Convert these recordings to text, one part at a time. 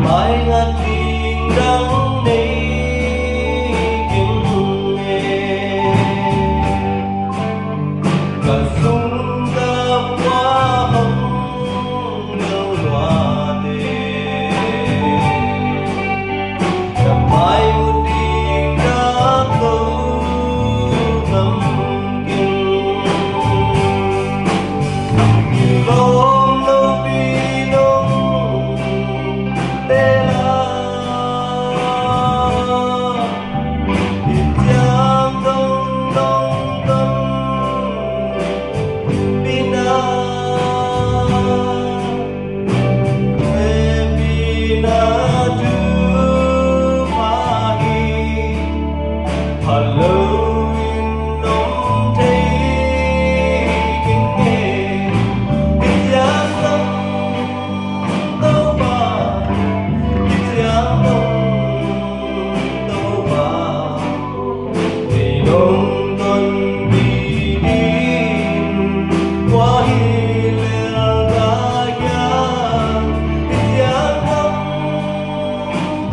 mai ngát tình đắng này kinh nghe cả sung ca hoa hồng nêu loa đề cả mai một tình đã câu ngâm kinh lòng lâu bi nông tê la ít giang đông đông tâm bina e bina tu mahi hello in nông thấy kinh nghe ít giang đông đâu bà ít giang đông đâu bà thì đông tuần đi đi qua hi lê ga ya ít giang đông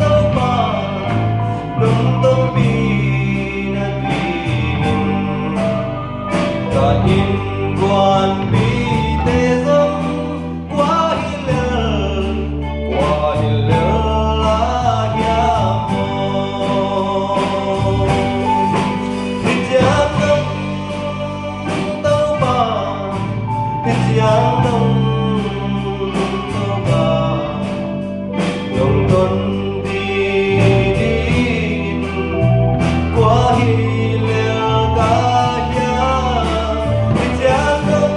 đâu bà đông đông bi na tin cả in quan bi tê dâm qua hi lê la ya mo ít giang đông đâu bà ít giang đông đâu bà đông tuần đi đi qua hi lê ga ya ít giang đông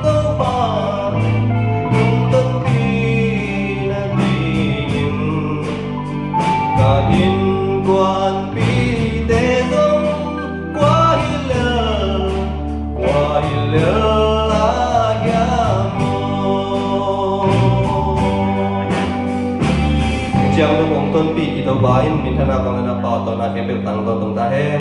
đâu bà đông tuần đi na tin cả in quan bi tê dâm qua hi lê la ya mo Chiang đông ông tuần bi tàu bãi mình thana bằng na bảo tàu na kẹp tang tàu tung ta he